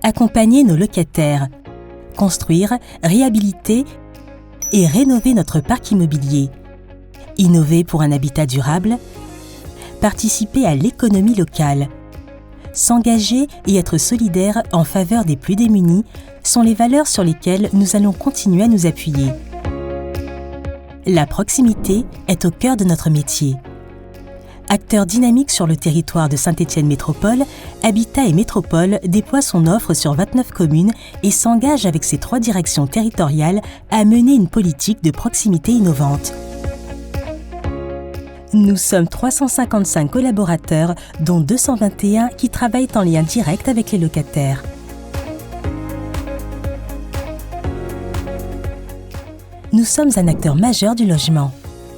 accompagner nos locataires, construire, réhabiliter et rénover notre parc immobilier, innover pour un habitat durable, participer à l'économie locale, s'engager et être solidaire en faveur des plus démunis sont les valeurs sur lesquelles nous allons continuer à nous appuyer. La proximité est au cœur de notre métier. Acteur dynamique sur le territoire de Saint-Étienne Métropole, Habitat et Métropole déploie son offre sur 29 communes et s'engage avec ses 3 directions territoriales à mener une politique de proximité innovante. Nous sommes 355 collaborateurs, dont 221 qui travaillent en lien direct avec les locataires. Nous sommes un acteur majeur du logement.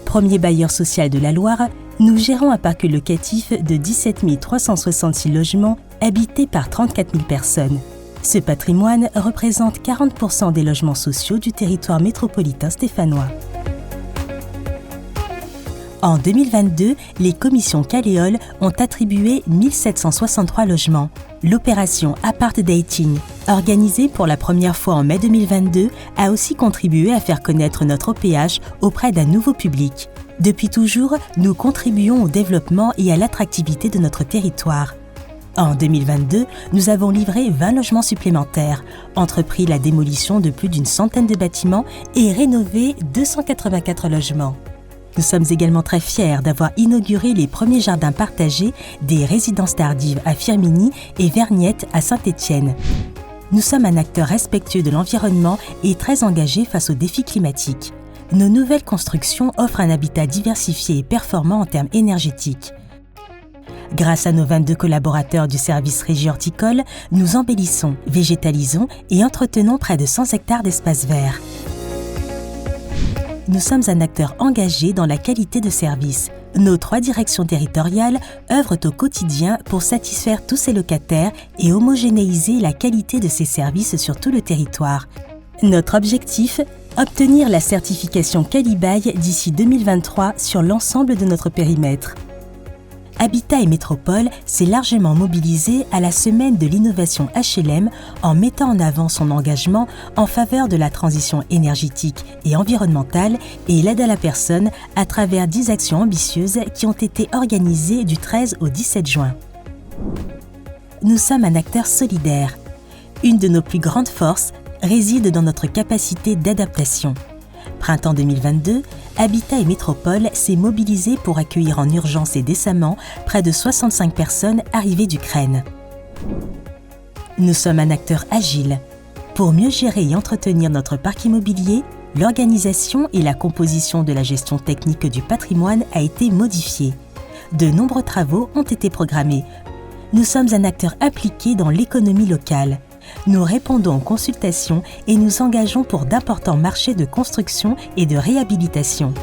Premier bailleur social de la Loire, nous gérons un parc locatif de 17 366 logements habités par 34 000 personnes. Ce patrimoine représente 40% des logements sociaux du territoire métropolitain stéphanois. En 2022, les commissions Caléol ont attribué 1763 logements. L'opération Apart Dating, organisée pour la première fois en mai 2022, a aussi contribué à faire connaître notre OPH auprès d'un nouveau public. Depuis toujours, nous contribuons au développement et à l'attractivité de notre territoire. En 2022, nous avons livré 20 logements supplémentaires, entrepris la démolition de plus d'une centaine de bâtiments et rénové 284 logements. Nous sommes également très fiers d'avoir inauguré les premiers jardins partagés des résidences tardives à Firminy et Vergnette à Saint-Étienne. Nous sommes un acteur respectueux de l'environnement et très engagé face aux défis climatiques. Nos nouvelles constructions offrent un habitat diversifié et performant en termes énergétiques. Grâce à nos 22 collaborateurs du service régie horticole, nous embellissons, végétalisons et entretenons près de 100 hectares d'espaces verts. Nous sommes un acteur engagé dans la qualité de service. Nos 3 directions territoriales œuvrent au quotidien pour satisfaire tous ces locataires et homogénéiser la qualité de ces services sur tout le territoire. Notre objectif, obtenir la certification Qualibail d'ici 2023 sur l'ensemble de notre périmètre. Habitat et Métropole s'est largement mobilisé à la semaine de l'innovation HLM en mettant en avant son engagement en faveur de la transition énergétique et environnementale et l'aide à la personne à travers 10 actions ambitieuses qui ont été organisées du 13 au 17 juin. Nous sommes un acteur solidaire. Une de nos plus grandes forces réside dans notre capacité d'adaptation. Printemps 2022, Habitat et Métropole s'est mobilisé pour accueillir en urgence et décemment près de 65 personnes arrivées d'Ukraine. Nous sommes un acteur agile. Pour mieux gérer et entretenir notre parc immobilier, l'organisation et la composition de la gestion technique du patrimoine a été modifiée. De nombreux travaux ont été programmés. Nous sommes un acteur impliqué dans l'économie locale. Nous répondons aux consultations et nous engageons pour d'importants marchés de construction et de réhabilitation.